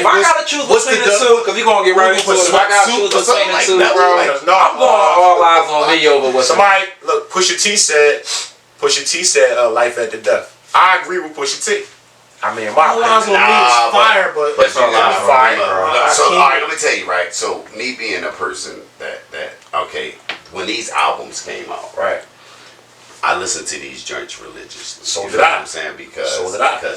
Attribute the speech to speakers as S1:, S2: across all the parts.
S1: If I gotta choose between the two, because we gonna get right into it. If I gotta choose between the two, bro, I'm going All Eyes on Me over with
S2: somebody. Look, Pusha T said, "Life After Death." I agree with Pusha T. I mean,
S3: All Eyes on Me is fire, but
S2: it's All Eyes on fire.
S4: So, all right, let me tell you, right? So, me being a person that okay, when these albums came out, right, I listened to these joints religiously.
S2: So
S4: you
S2: did
S4: know
S2: I.
S4: What I'm saying? Because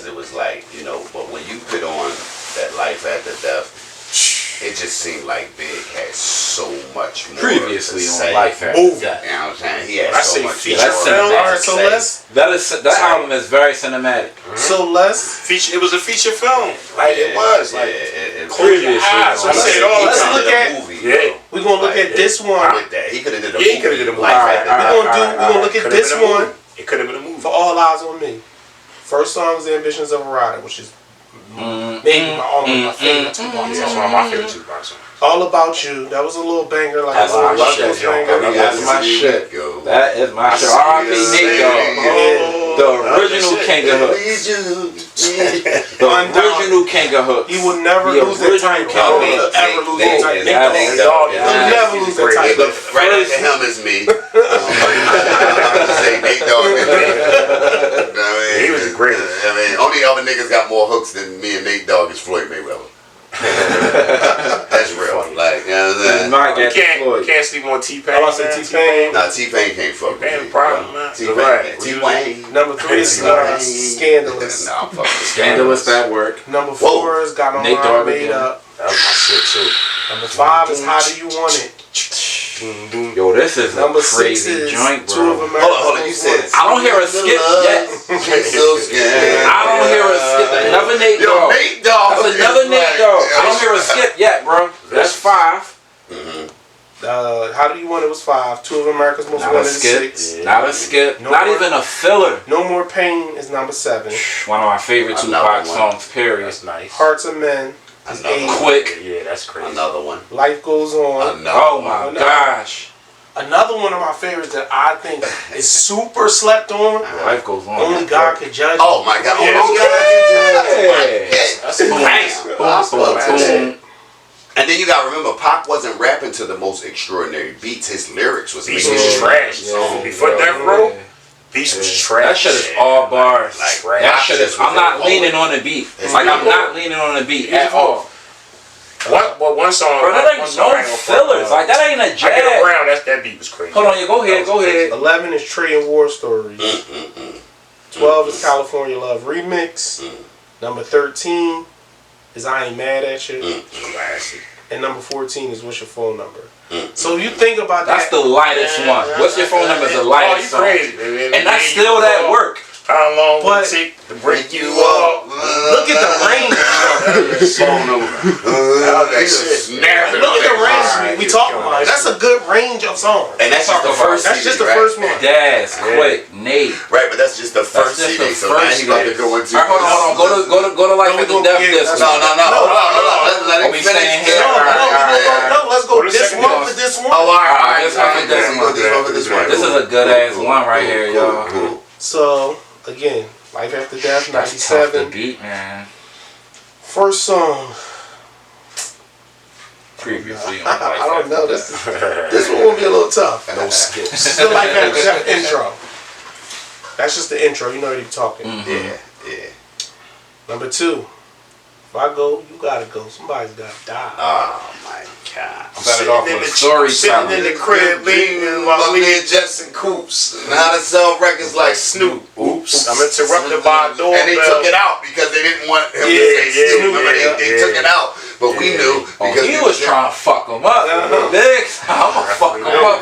S4: it was like, you know, but when you put on that Life After Death, it just seemed like Big had so much more
S1: previously
S4: to
S1: on
S4: say.
S1: Life After
S4: Movie.
S1: Death.
S4: You know what I'm saying? He had so much.
S1: That album is very cinematic.
S3: So let's
S2: feature. It was a feature film. Like it was. Like
S1: previously.
S2: Let's
S3: look at. We're gonna look at this one.
S4: With that, he could have did a movie.
S2: Yeah, he could have did a movie.
S3: We're gonna look at this one.
S2: It could have been a movie.
S3: For All Eyes on Me. First song is Ambitions of a Rider, which is maybe my favorite Tupac song.
S2: That's one of my favorite Tupac songs.
S3: All About You. That was a little banger. Like
S1: that's my shit. That's my shit. That is my shit. R.I.P. Nate Dogg. The original King of Hooks. The original King of Hooks.
S3: He would never lose that title.
S4: Ever lose that title.
S3: He'll never lose that title.
S4: Right after him is me. Say Nate Dogg.
S2: He was great.
S4: I mean, only other niggas got more hooks than me and Nate Dogg is Floyd Mayweather. That's real. Like, you know what I'm saying?
S2: You can't sleep on T-Pain.
S3: I lost T-Pain.
S4: Nah, T-Pain can't fuck with me.
S2: Problem, man.
S4: T-Pain.
S3: Number 3 is Scandalous.
S4: Nah, I'm fucking
S1: Scandalous that work.
S3: Number 4 is Got My Mind Made Up.
S2: That was my shit too.
S3: Number 5 is How Do You Want It?
S1: Yo, this is
S3: number
S1: a crazy joint, bro.
S4: Hold on, you said
S1: I don't hear a skip yet. I don't hear a skip. Another Nate Dogg. That's another Nate Dogg. I don't hear a skip yet, bro. That's 5.
S3: How Do You Want It was 5. Two of America's Most Wanted is 6.
S1: Not a skip. Not even a filler.
S3: No More Pain is number 7.
S1: One of my favorite Tupac songs, period.
S2: That's nice.
S3: Hearts of Men.
S1: Quick.
S2: Yeah, that's crazy.
S4: Another one.
S3: Life Goes On.
S1: Oh my gosh.
S3: Another one of my favorites that I think is super slept on.
S1: Life Goes On.
S3: Only God Can Judge.
S4: Oh my God.
S1: That's a boom.
S4: And then you gotta remember, Pac wasn't rapping to the most extraordinary beats. His lyrics was
S2: trash. So before Death Row, beats was trash.
S1: That shit is all bars.
S4: Like,
S1: that shit is. I'm not leaning on the beat. Like I'm not leaning on the beat at all.
S2: What one song?
S1: Bro, that ain't no fillers. Like that ain't a jazz.
S2: I Get Around. That beat was crazy.
S1: Hold on, you go ahead. Go ahead.
S3: 11 is Trey and War Stories. 12 is California Love Remix. Number 13 is I Ain't Mad at You. And number 14 is What's Your Phone Number. So you think about that.
S1: That's the lightest one. What's Your Phone Number is the lightest song. And that's still that work.
S2: How long will it take to break you up?
S3: Look at the range.
S4: Phone number.
S3: Look at the range we talking about. That's a good range of songs.
S4: And that's just the first.
S3: That's just the first one.
S1: Daz, Quick, Nate.
S4: Right, but that's just the first CD. So now you got to go into.
S1: Alright, hold on. Go to Life After Death.
S4: No. Let me finish.
S3: No, let's go this one for this one.
S4: Oh, alright.
S1: This is a good ass one right here, y'all.
S3: So again, Life After Death, 97.
S1: That's tough to beat, man.
S3: First song.
S1: Previously on
S3: I don't know. This one will be a little tough.
S2: No skips.
S3: Still Life After Death intro. That's just the intro. You know what he's talking.
S4: Yeah.
S3: Number 2. If I go, you gotta go. Somebody's gotta die.
S4: Oh my God.
S2: Sitting in the crib, leaning while we in jets and coops.
S4: And how to sell records like Snoop.
S2: Oops. I'm interrupted by a doorbell.
S4: And they took it out because they didn't want him to say Snoop. Remember, they took it out. But we knew because
S1: he was trying to fuck him up. Biggs, I'm gonna fuck him up.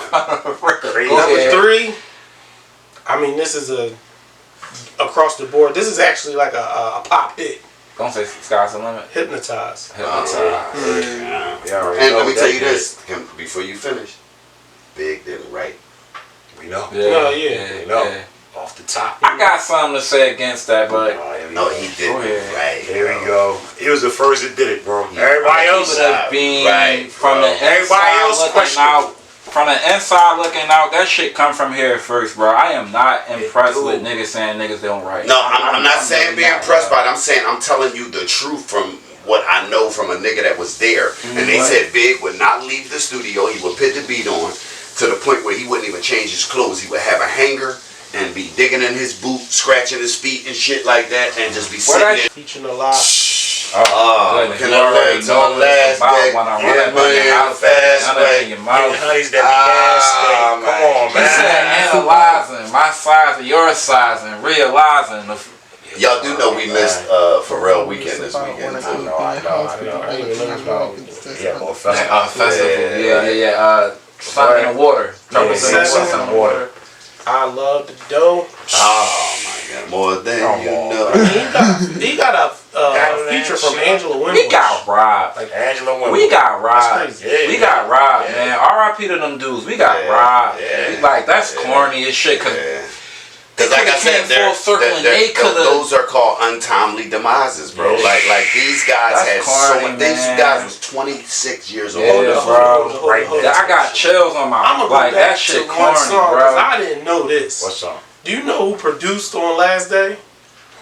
S3: Number 3. I mean, this is a across the board. This is actually like a pop hit.
S1: Don't say Sky's the Limit.
S3: Hypnotize.
S4: And let me tell you this before you finish. Big didn't write.
S2: We know.
S3: We know.
S2: Off the top.
S1: I got something to say against that, but
S4: no, he didn't. Right.
S2: Here we go. He was the first that did it, bro. Everybody else
S1: would have been from the
S2: everybody else
S1: looking out. From the inside looking out, that shit come from here first, bro. I am not impressed with niggas saying niggas don't write.
S4: No, I'm not saying be impressed by it. I'm saying I'm telling you the truth from what I know from a nigga that was there. And they said Big would not leave the studio. He would put the beat on to the point where he wouldn't even change his clothes. He would have a hanger and be digging in his boot, scratching his feet and shit like that, and just be sitting there.
S3: Teaching a lot.
S4: Can I let the last day get money in a fast way?
S2: Honeys that be nasty. Come on, man.
S1: He said analyzing my size and your size and realizing the.
S4: Y'all do know we missed Pharrell weekend this weekend too.
S2: I didn't even know about yeah, more
S1: festival. Yeah. Something in the water.
S3: Something in the water. I love the dough.
S4: Oh my God, more than you know.
S3: He got a feature from Angela Winbush.
S1: We got robbed.
S2: Like Angela Winbush.
S1: We got robbed.
S2: Yeah,
S1: we got robbed, man. R.I.P. to them dudes. We got robbed.
S4: Yeah.
S1: Like that's corny as shit. Cause
S4: like I said, those are called untimely demises, bro. Like these guys had so much. These guys was 26 years old.
S1: Yeah, bro. I got chills on my.
S3: I'm gonna
S1: like
S3: go back
S1: that shit
S3: to
S1: corny,
S3: one song,
S1: bro.
S3: I didn't know this.
S2: What song?
S3: Do you know who produced on Last Day?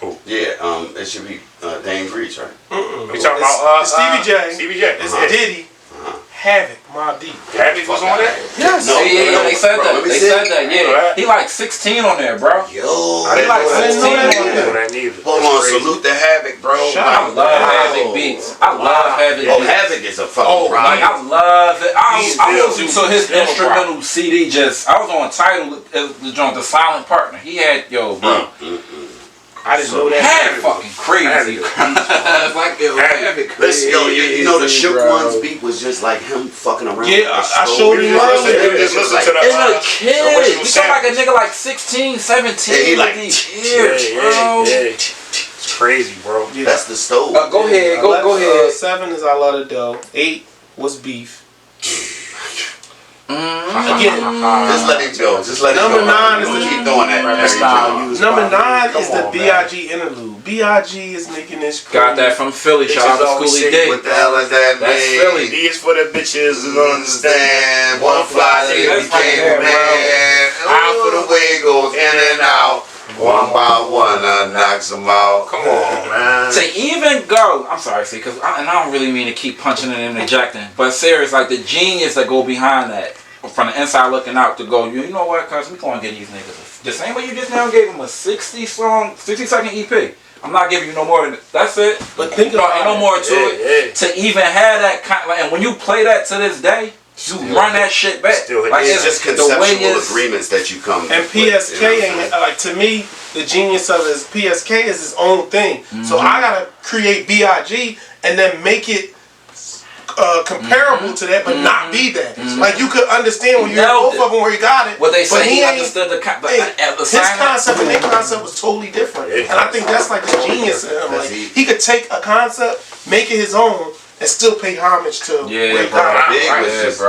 S2: Who?
S4: Yeah, it should be Dane Grease, right?
S2: We talking about
S3: Stevie J.
S2: Stevie J.
S3: It's Diddy. Havoc, Mobb Deep.
S2: Havoc was on there?
S3: Yes.
S1: No, they said that. They said that. Yeah, he like 16 on there, bro.
S4: Yo,
S1: he like 16 on there.
S4: Hold on, salute the Havoc, bro.
S1: I love Havoc beats. I love Havoc beats.
S4: Oh, Havoc is a fucking
S1: like I love it. I listened to his instrumental CD. I was on Tidal. The joint, The Silent Partner. He had bro.
S3: I didn't know that.
S1: Had fucking crazy. Like Havoc crazy.
S4: Listen, you know the Shook Ones beat was just like him fucking around.
S3: Yeah, I showed him earlier.
S2: Just listen to the
S1: a kid. We talking like a nigga like 16, 17.
S4: Yeah, he like
S1: years, bro.
S2: It's crazy, bro.
S3: Yeah.
S4: That's the stove.
S1: Go ahead. Go ahead.
S3: 7 is I Love the Dough. 8 was Beef. Again,
S4: just let it go. Just let it go.
S3: Number 9 is
S4: keep doing that.
S3: Number 9 is the B.I.G. interlude. B.I.G. is making this.
S1: Got that from Philly. Shout out to Schoolie D.
S4: What the hell is that?
S1: That's Philly.
S2: D is for the bitches who don't understand.
S4: One fly day became a man. Out for the way goes in and out. One by one, knocks them out.
S2: Come on, man.
S1: To even go, I'm sorry, see, because I don't really mean to keep punching and interjecting, but serious, like the genius that go behind that, from the inside looking out, to go, you know what, cuz we gonna get these niggas the same way you just now gave them a 60-second EP. I'm not giving you no more than that. That's it.
S3: But think about
S1: ain't no more to it. To even have that kind, and when you play that to this day, you run that shit back.
S4: Like it's just conceptual agreements that you come.
S3: And PSK ain't like, to me, the genius of it is PSK is his own thing. So I gotta create BIG and then make it comparable to that, but not be that. Like you could understand when you hear both of them where he got it.
S1: What they say, he
S3: understood
S1: the
S3: his concept and their concept was totally different. And I think that's like the genius of him. Like he could take a concept, make it his own, and still pay homage to where he got it.
S4: Big was just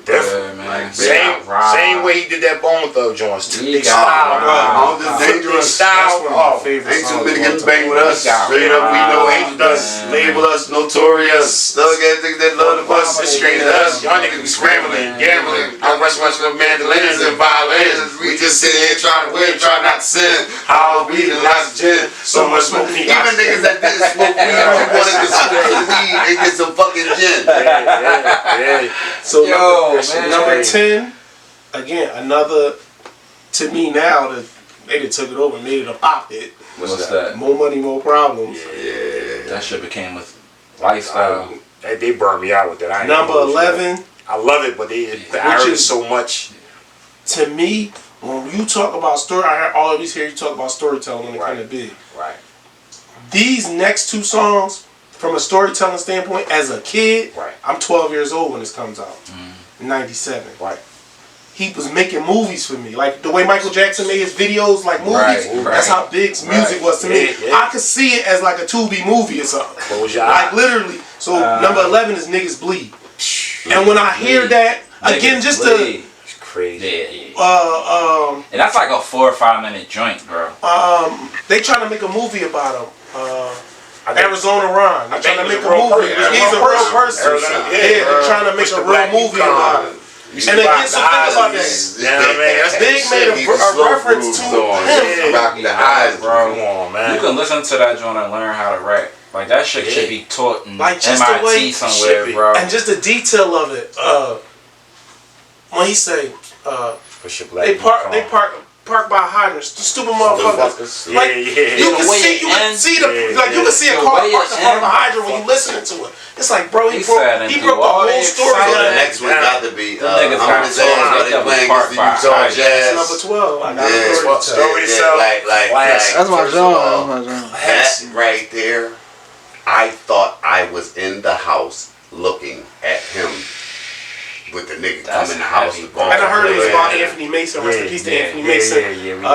S4: different.
S1: Man.
S2: Same way he did that Bone Thug joints too.
S4: Big style, all this dangerous style. Ain't too many getting bang with us. Straight up, we know hate us. Label us notorious. Thug ass niggas that love the bus. Straight to us. Y'all niggas be scrambling, gambling. I'm rushing with mandolins and violins. We just sit here trying to win, trying not to sin. How we and lots of gin. So much smoke. Even niggas that didn't smoke weed wanted to smoke weed and get some fucking gin.
S3: So number 10, again, another, to me now, that they done took it over and made it a pop hit.
S1: What's that?
S3: More Money, More Problems.
S4: Yeah.
S1: That shit became a lifestyle.
S2: They burned me out with that.
S3: Number 11.
S2: I love it, but I heard it so much.
S3: To me, when you talk about story, I always hear you talk about storytelling when it comes to Big.
S2: Right.
S3: These next 2 songs, from a storytelling standpoint, as a kid, I'm 12 years old when this comes out. 97.
S2: Right.
S3: He was making movies for me. Like the way Michael Jackson made his videos like movies. That's how Big's music was to me. I could see it as like a Tubi movie or something. Like literally. So number 11 is Niggas Bleed. And when I hear that, again, just to...
S2: It's crazy.
S1: And that's like a 4 or 5 minute joint, bro.
S3: They trying to make a movie about him. Arizona Ron. They're trying to make a movie. He's a real person. Yeah, they're trying to make a real movie about him. And again, so think about that. Big made a reference to him.
S4: Rocking the eyes, bro.
S2: Come on, man.
S1: You can listen to that joint and learn how to rap. Like that shit should be taught in
S3: like just the way
S1: MIT somewhere, bro.
S3: And just the detail of it. When he say, they park by hydrants, the stupid motherfuckers. Like you can see a car parked in front of a hydrant when you listening to it. It's like, bro, he broke the whole story.
S4: So the next one got to be I'm on his ass, but they playing against the Utah Jazz.
S3: Number 12. I got
S4: Yeah,
S3: story to
S4: yeah,
S5: That's my genre.
S4: That right there, I thought I was in the house looking at him with the nigga come in the house.
S3: And I heard it was about Anthony Mason. Rest in peace to Anthony Mason.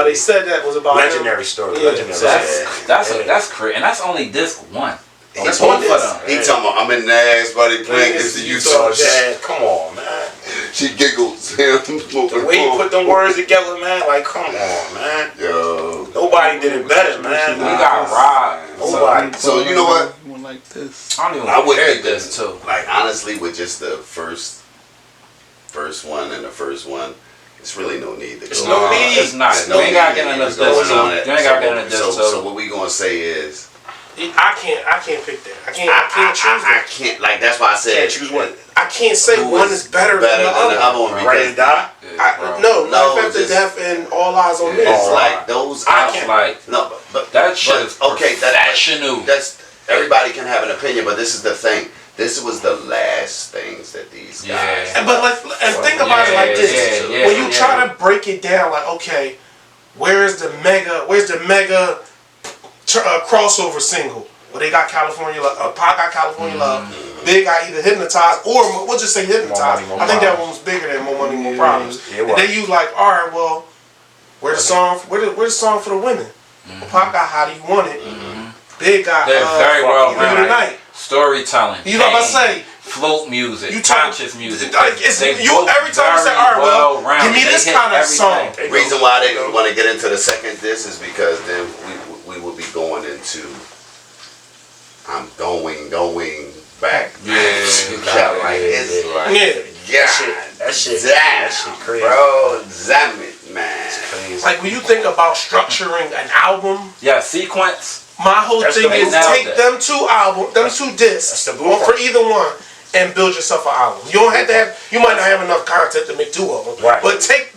S3: They said that was about
S2: legendary story.
S1: That's crazy, and that's only disc one.
S3: That's one for them.
S4: He talking about I'm in the ass, buddy, playing against the Utah Jazz.
S2: Come on, man.
S4: She giggles.
S2: The way he put them words together, man. Like, come on, man.
S4: Yo,
S2: nobody did it better, man.
S1: We got robbed.
S2: Nobody.
S4: So you know what?
S5: Like this.
S1: I would hate this too.
S4: Like honestly, with just the first one and the first one, it's really no need to go.
S2: It's no need.
S1: It's not. You ain't gotta get into this. You ain't gotta get into this.
S4: So what we gonna say is.
S3: I can't pick that. I can't choose that.
S4: I can't, like, that's why I said.
S2: Can't choose one.
S3: I can't say one is better than the other
S4: one.
S2: Ready to die?
S3: No, Life After Death and All Eyes on Me.
S4: It's like those.
S1: I can't. Like,
S4: no, but
S1: that shit is
S4: okay.
S1: professional.
S4: That's everybody can have an opinion, but this is the thing. This was the last things that these guys.
S3: And think about it like this: when you try to break it down, like, okay, where's the mega crossover single? Well, they got California Love. Pac got California Love. Big got either Hypnotized or we'll just say Hypnotized. I think that one was bigger than More Money, More Problems. And they use like, all right, well, where's the song for the women? Well, Pac got How Do You Want It? Big got
S1: very well
S3: Tonight.
S1: Storytelling.
S3: You know what I'm saying?
S1: Float music, conscious music.
S3: Every time you say, all right, well, give me this kind of song.
S4: The reason why they want to get into the second disc is because then we will be going into I'm going back.
S1: Yeah.
S2: That shit crazy.
S4: Bro, damn it, man.
S3: Like when you think about structuring an album.
S1: Yeah, sequence.
S3: My whole thing is take them two discs for either one and build yourself an album. You don't have to have. You might not have enough content to make two of them.
S2: Right.
S3: But take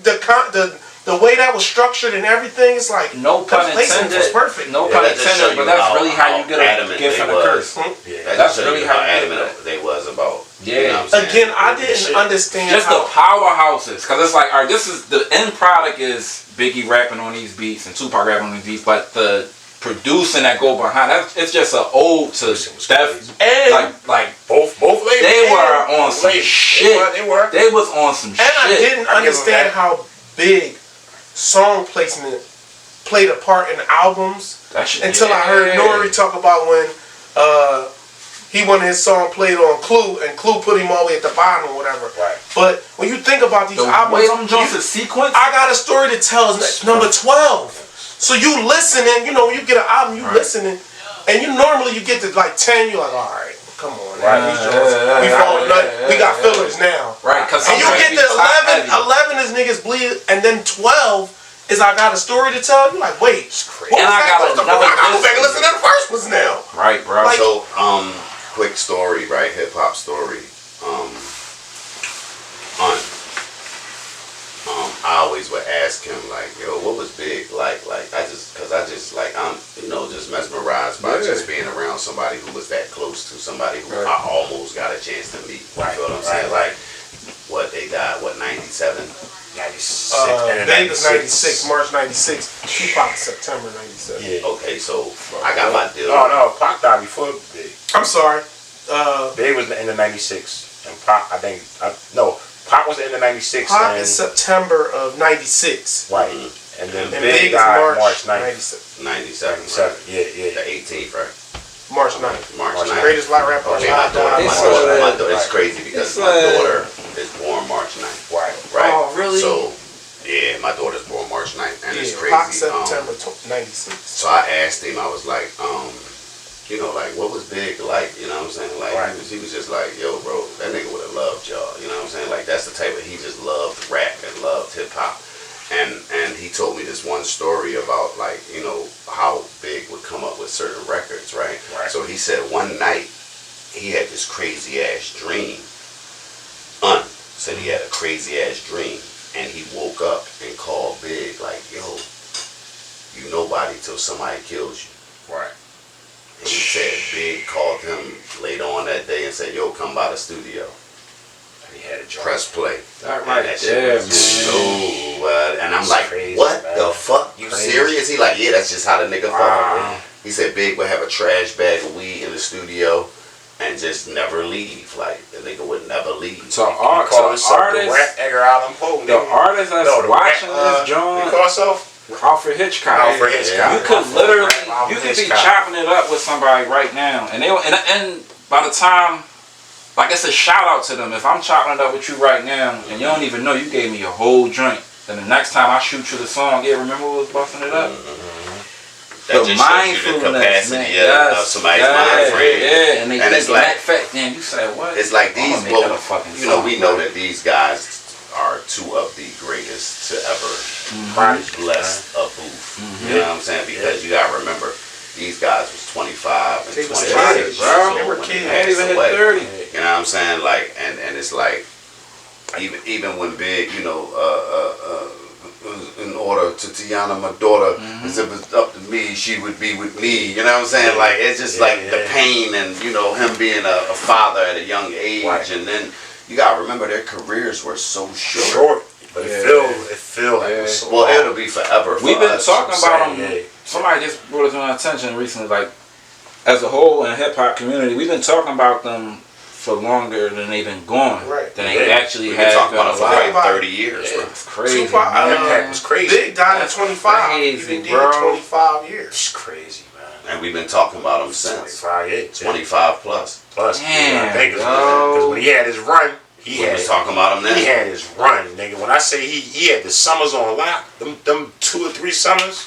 S3: the way that was structured and everything, it's like
S1: no pun intended.
S3: Was perfect.
S1: No pun intended, but that's really how you get a gift and a curse.
S4: That's really how adamant they was about.
S1: Yeah.
S3: Again, I didn't understand
S1: just the powerhouses, because it's like, all right, this is the end product is Biggie rapping on these beats and Tupac rapping on these beats, but the producing that go behind that, it's just an ode to Steph. And like
S2: both labels.
S1: They were on some shit. They was on some shit.
S3: And I didn't understand how big song placement played a part in albums until I heard Nori talk about when he wanted his song played on Clue and Clue put him all the way at the bottom or whatever.
S2: Right.
S3: But when you think about these albums,
S1: sequence,
S3: I got a story to tell. It's number 12. So you listening, you know, when you get an album, you listening, and you normally you get to like 10, you're like, all right, come on, we got fillers now.
S1: Right, because
S3: and you get to 11 is niggas bleed, and then 12 is I got a story to tell. You're like, wait,
S1: and I got
S3: another. I gotta go back and listen to the first ones now.
S1: Right, bro.
S3: Like,
S4: so, quick story, right? Hip hop story. I always would ask him like, yo, what was big? Like I just like I'm, you know, just mesmerized by just being around somebody who was that close to somebody who I almost got a chance to meet. You feel what I'm saying? Like, what they died, 97?
S2: 96.
S3: Vegas 96, March 96. Tupac September 97.
S2: Yeah.
S4: Okay, so I got my deal.
S2: No, Pac died before Big.
S3: I'm sorry.
S2: Big was in the 96, and Pac, Pac was in the 96.
S3: Pac is September of 96.
S2: Right. And then
S3: Big
S2: died
S3: March
S4: 97.
S2: Yeah.
S4: The 18th, right?
S3: March 9th.
S4: March 9th.
S3: Greatest black rapper.
S4: Okay, my daughter, it's crazy because my daughter is born March 9th. Right.
S3: Oh, really?
S4: So, yeah, my daughter's born March 9th, and it's crazy.
S3: Pac September 96.
S4: So I asked him, I was like, you know, like, what was Big like? You know what I'm saying? Like, he was just like, yo, bro, that nigga would have loved y'all. You know what I'm saying? Like, that's the type of, he just loved rap and loved hip hop. And he told me this one story about, like, you know, how Big would come up with certain records, right? So he said one night he had this crazy ass dream. Said he had a crazy ass dream, and he woke up and called Big like, "Yo, you nobody till somebody kills you."
S2: Right.
S4: And he said Big called him later on that day and said, "Yo, come by the studio."
S2: And he had a job.
S4: Press play.
S1: That right
S4: That
S1: there,
S4: shit was just
S1: man.
S4: so, and I'm
S2: It's
S4: like,
S2: crazy,
S4: what
S2: man.
S4: the fuck? You
S2: Crazy.
S4: serious? He like, yeah, that's just how the nigga
S1: Wow.
S4: fuck. He said Big would have a trash bag of weed in the studio and just never leave. Like, the nigga would never leave.
S1: So
S2: He called himself the
S1: artists,
S2: Rat Edgar Allan Poe.
S1: the artists that's
S2: No, the
S1: watching
S2: Rat,
S1: this joint,
S2: he called himself
S1: Alfred Hitchcock.
S2: Alfred Hitchcock.
S1: You could literally, you could be
S2: Hitchcock.
S1: chopping it up with somebody right now, and and by the time, like it's a shout out to them. If I'm chopping it up with you right now, and you don't even know you gave me your whole drink, then the next time I shoot you the song, yeah, remember we was busting it up.
S4: That
S1: The
S4: just shows you the
S1: mindfulness,
S4: capacity
S1: man.
S4: of somebody's mind frame.
S1: Yeah, and they
S4: And
S1: think
S4: it's like-
S1: that fact. Damn, you said what?
S4: It's like
S1: I'm
S4: these,
S1: gonna make that a fucking
S4: you know,
S1: song,
S4: we know
S1: bro.
S4: that these guys are two of the greatest to ever bless a booth. You know what I'm saying? Because you gotta remember, these guys was 25 and
S3: They was
S4: 26
S3: kids,
S4: years
S3: bro. They
S4: old
S3: were
S4: when
S3: kids.
S4: they
S1: I ain't
S4: passed
S1: even hit
S4: away.
S1: 30.
S4: You know what I'm saying? Like, and it's like, even when Big, you know, in order to Tiana, my daughter, if it was up to me, she would be with me. You know what I'm saying? Like, it's just like the pain and, you know, him being a father at a young age.
S2: Right.
S4: And then you got to remember their careers were so short.
S2: Short. But
S1: Yeah.
S2: it feel like it was so
S4: Well,
S2: long.
S4: it'll be forever for
S1: We've been
S4: us.
S1: talking about them.
S2: Yeah.
S1: Somebody just brought it to my attention recently. Like, as a whole in the hip hop community, we've been talking about them for longer than they've been gone.
S3: Right.
S1: Than they
S2: Yeah.
S1: actually
S4: We've
S1: have
S4: been talking about it for
S1: alive.
S4: like 30 years, bro.
S1: It's crazy.
S3: Tupac,
S1: man.
S2: Impact was crazy.
S3: Big died at
S1: That's
S3: 25.
S1: crazy,
S3: Even did
S1: bro.
S3: 25 years.
S2: It's crazy, man.
S4: And we've been talking about them since
S2: 25 years.
S4: 25 plus.
S2: Plus,
S1: Damn,
S2: I think
S1: bro.
S2: because when he had his run, he
S4: We
S2: had
S4: was talking about them then.
S2: he had his run, nigga. When I say he had the summers on lock, them 2 or 3 summers.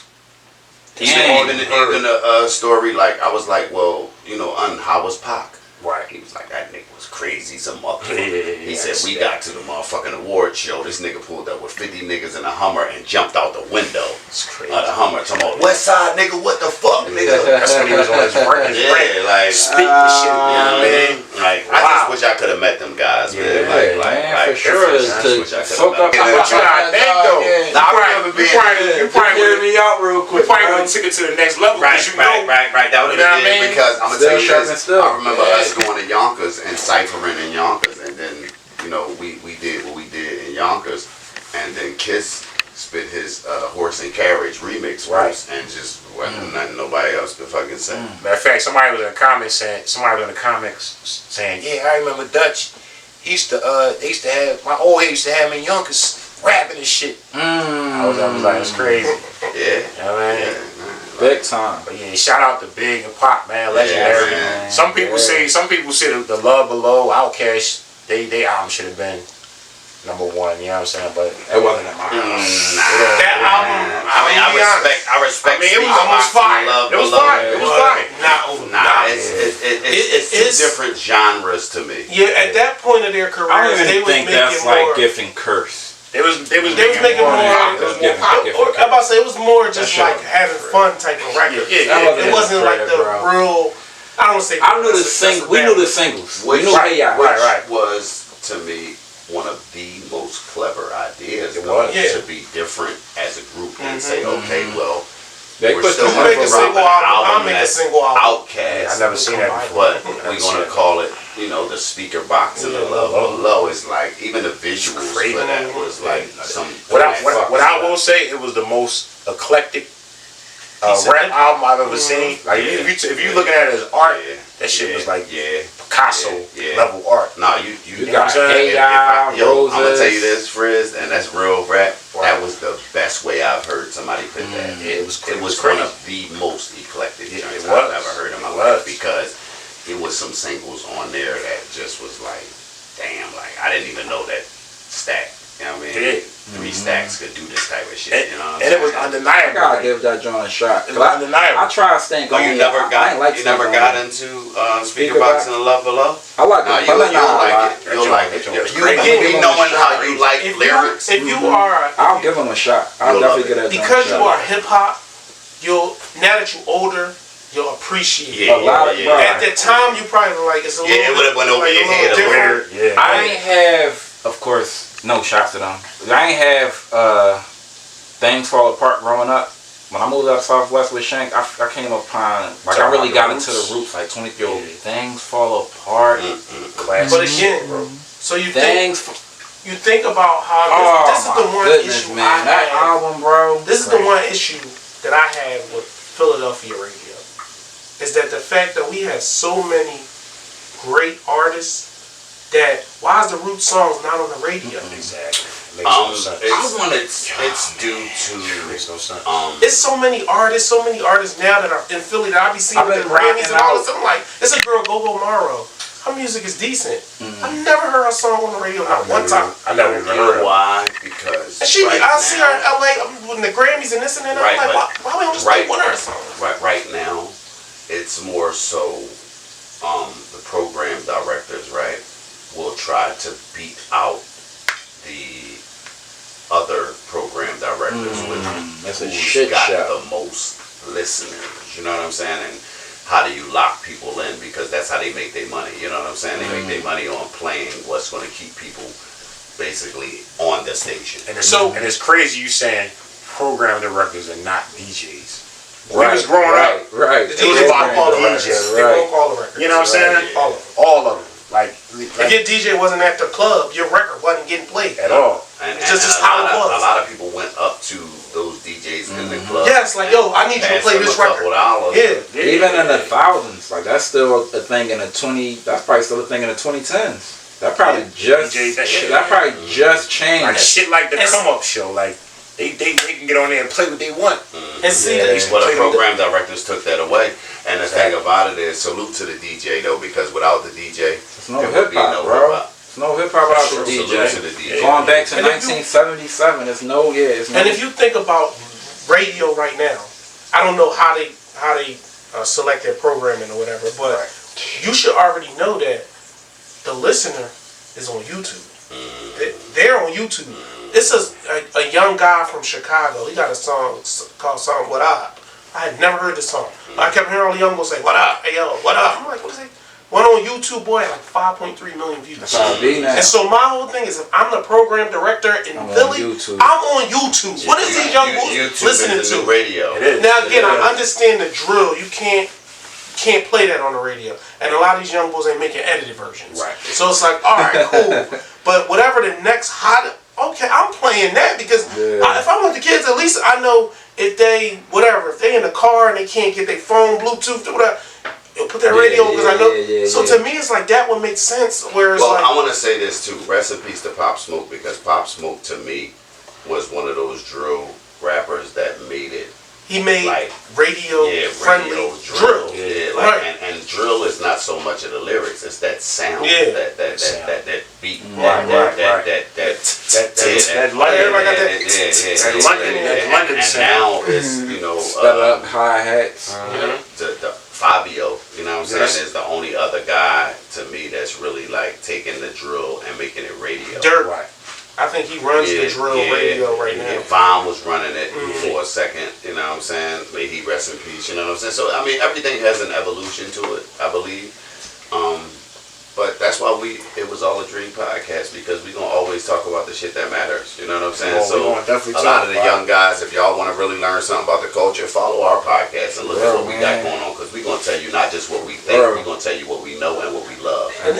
S4: Even a story like, I was like, well, you know, how was Pac?
S2: Right.
S4: He was like, that nigga was crazy, some motherfucker.
S2: Yeah,
S4: He
S2: I
S4: said, we
S2: see
S4: got to the motherfucking award show. This nigga pulled up with 50 niggas in a Hummer and jumped out the window
S2: It's crazy.
S4: of the Hummer. Talking about, West Side nigga, what the fuck, nigga?
S2: That's when he was on his run.
S4: Yeah, like,
S2: Speak the shit, you know what I mean?
S4: Like, I just wish I could have met them guys, man.
S1: Yeah,
S4: Like,
S1: man, for sure.
S4: I just wish I
S1: To
S4: could've
S1: soak
S4: met
S1: up.
S4: them.
S2: But you gotta think though.
S1: Yeah.
S4: Nah, I remember being
S2: You probably
S1: Hear
S2: would
S1: me out real quick.
S2: have
S1: bro.
S2: took it to the next level.
S4: Right,
S2: 'cause you know,
S4: right. That would
S2: You know
S4: have
S2: what I
S4: been it
S2: mean?
S4: because I'm gonna
S1: Still
S4: tell you
S1: sharp and
S4: this.
S1: still.
S4: I remember
S1: Yeah.
S4: us going to Yonkers and ciphering in Yonkers, and then you know we did what we did in Yonkers, and then Kiss spit his Horse and Carriage remix
S2: Right.
S4: verse, and just wasn't nothing nobody else could fucking say.
S2: matter of fact, somebody was in the comments saying, yeah, I remember Dutch. They used to have my old head used to have me in Yonkers rapping and shit. I was like, it's crazy.
S4: Yeah,
S2: You know what I mean?
S4: man.
S1: Big time.
S2: But yeah, shout out to Big and Pop, man, legendary.
S4: man.
S2: Some people say the Love Below, Outkast, they album should have been #1. You know what I'm saying? But
S1: It wasn't in my house.
S3: That album,
S4: I respect.
S2: I mean, it was
S4: Speak
S2: almost
S4: Box and
S2: fire.
S4: Love
S2: It was
S4: Below.
S2: fire. It was fire.
S4: Nah, it's two
S3: it's-
S4: different genres to me.
S3: Yeah, at that point of their
S1: I
S3: careers,
S1: don't
S3: they
S1: even
S3: was
S1: think
S3: making
S1: that's
S3: more.
S1: like gift and curse.
S2: They was
S3: They was making more.
S1: It was
S3: I'm about to say it was more just
S1: That
S3: like
S1: shit.
S3: having fun type of record.
S2: Yeah.
S3: It wasn't like the real. I don't say.
S1: I knew the single. We knew the singles. We knew
S2: Right,
S1: Hey Ya.
S2: right.
S4: Was to me one of the most clever ideas.
S2: It
S4: though,
S2: was.
S3: Yeah.
S4: to be different as a group and say, okay, well,
S1: They
S4: we're
S1: put
S4: still
S1: the
S3: You make a
S4: gonna
S3: single
S4: drop an
S3: album. I'll
S4: album
S3: make a
S4: that's
S3: single album.
S4: Outkast.
S2: I never seen that before.
S4: But we're gonna call it, you know, the speaker box and the Love Below. Is like even the visuals
S2: Crazy.
S4: for that was like some.
S2: What I will say, it was the most eclectic rap album I've ever seen. Like if you looking at it as art, that shit was like Picasso level art.
S4: Nah, you
S1: You
S2: know
S1: got
S2: what I'm saying?
S1: Hey Ya,
S4: I'm gonna
S1: Roses.
S4: tell you this, Frizz, and that's real rap. That was the best way I've heard somebody put that.
S2: It was
S4: one of the most eclectic
S2: Yeah,
S4: joints
S2: it
S4: I've
S2: was.
S4: ever heard in my
S2: It
S4: life
S2: was.
S4: because it was some singles on there that just was like, damn, like I didn't even know that Stack, you know what I mean?
S2: Yeah.
S4: 3 Stacks could do this type of shit, you know what I'm
S2: And it was
S4: saying?
S1: I
S2: undeniable.
S1: gotta give that joint a shot.
S2: It was undeniable.
S1: I try to stink
S4: Oh,
S1: on
S4: you
S1: it.
S4: never
S1: I
S4: got
S1: ain't like
S4: you never
S1: Stink
S4: got
S1: On It.
S4: into
S1: Speaker
S4: Speaker Box
S1: Box?
S4: and Love Below?
S1: I like
S4: Nah,
S1: it.
S4: you'll
S1: But
S4: like
S1: I
S4: it. You'll like it.
S3: Again,
S4: You knowing how you like
S3: If
S4: lyrics.
S3: you are,
S1: I'll give him a shot. I'll
S4: You'll love
S1: definitely
S4: it.
S1: get that joint a
S3: because you
S1: shot.
S3: are hip hop, now that you're older, you'll appreciate
S1: A lot of, bro.
S3: At that time, you probably were like, it's a little.
S4: It would have went over
S3: like,
S4: your head a
S3: different.
S4: little. Yeah.
S1: I ain't have, of course, no shots to them. I ain't have Things Fall Apart growing up. When I moved out Southwest with Shank, I came upon, like, I really got into the roots, like 20-year-old. Things Fall Apart.
S2: Classic.
S3: But again, bro, so you
S1: Things
S3: think about how this is the one issue
S1: man. That album, bro.
S3: This is the one issue that I had with Philadelphia radio. Is that the fact that we have so many great artists that why is the root songs not on the radio?
S2: Exactly.
S4: It's due to
S2: makes no sense.
S3: It's so many artists now that are in Philly that I be seeing the Grammys and all this. I'm like, it's a girl, Go Morrow. Her music is decent. I've never heard her song on the radio not one time.
S2: I never even heard her.
S4: Why? Because
S3: and I see her in LA with the Grammys and this and that. I'm like, why we don't just play one of her songs?
S4: Right now, it's more so the program directors, right, will try to beat out the other program directors with who's got the most listeners. You know what I'm saying? And how do you lock people in? Because that's how they make their money. You know what I'm saying? They make their money on playing what's going to keep people basically on the station.
S2: And it's crazy you saying program directors and not DJs. When we was growing up,
S3: The DJs won't call the records. They won't call the records.
S2: You know what I'm saying?
S3: All of them.
S2: Like
S3: if your DJ wasn't at the club, your record wasn't getting played
S2: at all.
S4: And
S3: it's just how it was.
S4: A lot of people went up to those DJs in the club.
S3: Yes, like, yo, I need you to play this record.
S1: Even in the thousands, like that's still a thing in the 20. That's probably still a thing in the 2010s. That probably just changed.
S2: Like shit like the Come Up Show, like. They can get on there and play what they want.
S3: And see,
S4: well, the program directors took that away. And the thing about it is, salute to the DJ though, because without the DJ,
S1: there would be no hip hop. There's no hip hop without the DJ.
S4: Salute to the DJ.
S1: Going back to 1977, it's no.
S3: And if you think about radio right now, I don't know how they select their programming or whatever, but you should already know that the listener is on YouTube. They're on YouTube. This is a young guy from Chicago. He got a song called "Song What Up." I had never heard this song. I kept hearing all the young boys say, "What up, hey yo, what up?" I'm like, what is it? Went on YouTube, boy, like 5.3 million views.
S1: That's how it be now.
S3: And so my whole thing is, if I'm the program director in Philly, I'm on YouTube. What is these young boys listening to?
S4: Radio.
S3: Now again, I understand the drill. You can't play that on the radio, and a lot of these young boys ain't making edited versions.
S2: Right.
S3: So it's like, all right, cool. But whatever the next hot. Okay, I'm playing that because if I want the kids, at least I know if they in the car and they can't get their phone, Bluetooth, or whatever, you'll put that radio on because I know. So to me, it's like that would make sense. Whereas,
S4: I want to say this too. Rest in peace to Pop Smoke, because Pop Smoke to me was one of those drill rappers that made it.
S3: He made radio friendly drill.
S4: And drill is not so much of the lyrics; it's that sound, that beat, that London sound. And now it's
S1: sped up hi-hats.
S4: The Fabio, you know what I'm saying, is the only other guy to me that's really like taking the drill and making it radio.
S3: I think he runs the drill radio right now.
S4: Vaughn was running it for a second, you know what I'm saying? May he rest in peace, you know what I'm saying? So, I mean, everything has an evolution to it, I believe. But that's why it was all a dream podcast, because we're going to always talk about the shit that matters, you know what I'm saying? So, a lot of the young guys, if y'all want to really learn something about the culture, follow our podcast and look at what we got going on, because we're going to tell you not just what we think, we're going to tell you what we know and what we love.
S3: And